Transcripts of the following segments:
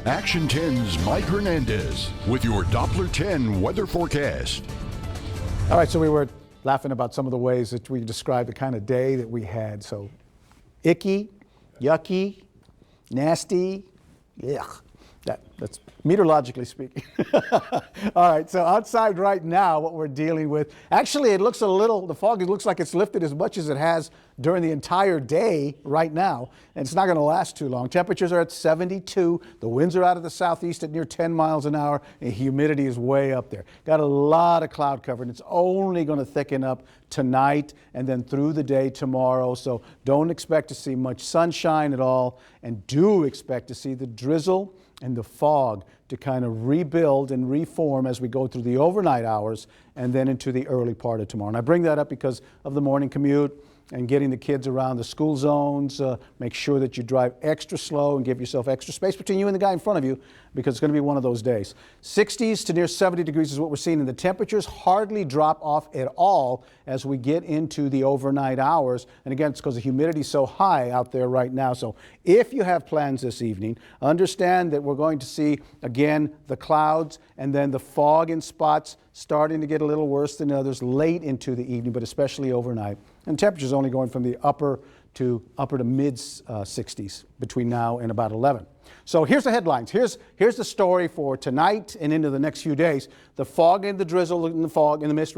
Action 10's Mike Hernandez with your Doppler 10 weather forecast. All right, so we were laughing about some of the ways that we described the kind of day that we had. So icky, yucky, nasty, yuck. That's meteorologically speaking. All right, so outside right now, what we're dealing with, actually it looks the fog looks like it's lifted as much as it has during the entire day right now, and it's not going to last too long. Temperatures are at 72. The winds are out of the southeast at near 10 miles an hour, and humidity is way up there. Got a lot of cloud cover, and it's only going to thicken up tonight and then through the day tomorrow, so don't expect to see much sunshine at all, and do expect to see the drizzle and the fog to kind of rebuild and reform as we go through the overnight hours and then into the early part of tomorrow. And I bring that up because of the morning commute and getting the kids around the school zones. Make sure that you drive extra slow and give yourself extra space between you and the guy in front of you, because it's going to be one of those days. 60s to near 70 degrees is what we're seeing, and the temperatures hardly drop off at all as we get into the overnight hours. And again, it's because the humidity is so high out there right now. So if you have plans this evening, understand that we're going to see, again, the clouds and then the fog in spots starting to get a little worse than others late into the evening, but especially overnight. And temperatures only going from the upper to mid 60s between now and about 11. So here's the headlines. Here's the story for tonight and into the next few days. The fog and the drizzle and the mist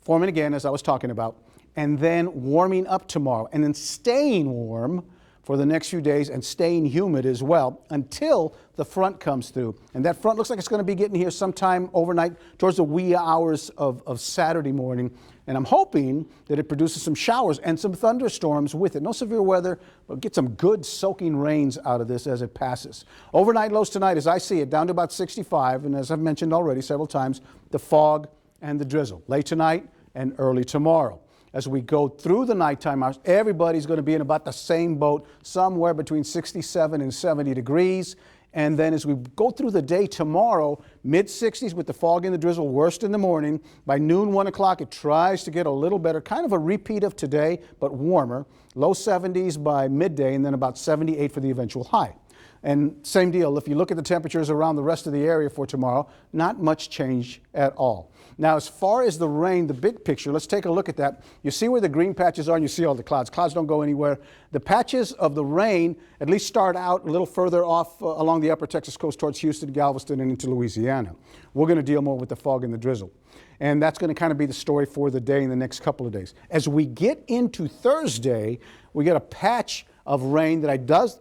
forming again, as I was talking about, and then warming up tomorrow, and then staying warm for the next few days and staying humid as well until the front comes through. And that front looks like it's going to be getting here sometime overnight towards the wee hours of Saturday morning. And I'm hoping that it produces some showers and some thunderstorms with it. No severe weather, but get some good soaking rains out of this as it passes. Overnight lows tonight, as I see it, down to about 65. And as I've mentioned already several times, the fog and the drizzle late tonight and early tomorrow. As we go through the nighttime hours, everybody's going to be in about the same boat, somewhere between 67 and 70 degrees. And then as we go through the day tomorrow, mid-60s with the fog and the drizzle, worst in the morning. By noon, 1 o'clock, it tries to get a little better, kind of a repeat of today, but warmer. Low 70s by midday, and then about 78 for the eventual high. And same deal, if you look at the temperatures around the rest of the area for tomorrow, not much change at all. Now, as far as the rain, the big picture, let's take a look at that. You see where the green patches are, and you see all the clouds. Clouds don't go anywhere. The patches of the rain at least start out a little further off along the upper Texas coast towards Houston, Galveston, and into Louisiana. We're going to deal more with the fog and the drizzle. And that's going to kind of be the story for the day in the next couple of days. As we get into Thursday, we get a patch of rain that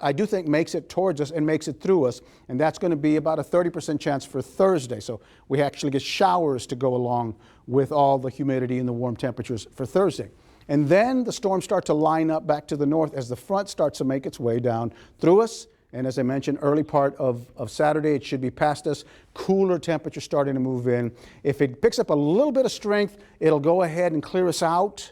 I do think makes it towards us and makes it through us, and that's going to be about a 30% chance for Thursday. So we actually get showers to go along with all the humidity and the warm temperatures for Thursday. And then the storms start to line up back to the north as the front starts to make its way down through us. And as I mentioned, early part of Saturday, it should be past us. Cooler temperatures starting to move in. If it picks up a little bit of strength, it'll go ahead and clear us out.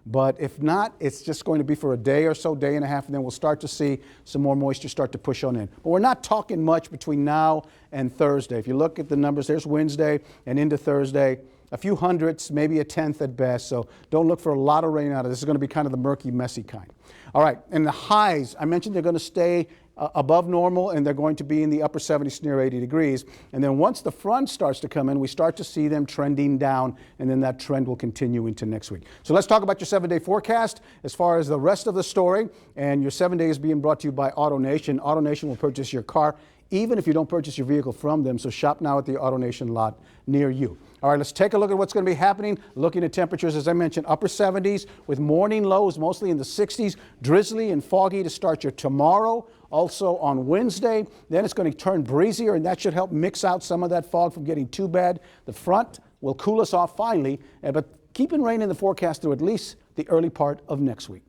But if not, it's just going to be for a day or so, day and a half, and then we'll start to see some more moisture start to push on in. But we're not talking much between now and Thursday. If you look at the numbers, there's Wednesday and into Thursday, a few hundredths, maybe a tenth at best. So don't look for a lot of rain out of this. This is going to be kind of the murky, messy kind. All right, and the highs, I mentioned they're going to stay above normal, and they're going to be in the upper 70s near 80 degrees. And then once the front starts to come in, we start to see them trending down, and then that trend will continue into next week. So let's talk about your 7-day forecast as far as the rest of the story. And your 7 days being brought to you by AutoNation. AutoNation will purchase your car even if you don't purchase your vehicle from them. So shop now at the AutoNation lot near you. All right, let's take a look at what's going to be happening. Looking at temperatures, as I mentioned, upper 70s with morning lows mostly in the 60s. Drizzly and foggy to start your tomorrow. Also on Wednesday, then it's going to turn breezier, and that should help mix out some of that fog from getting too bad. The front will cool us off finally, but keeping rain in the forecast through at least the early part of next week.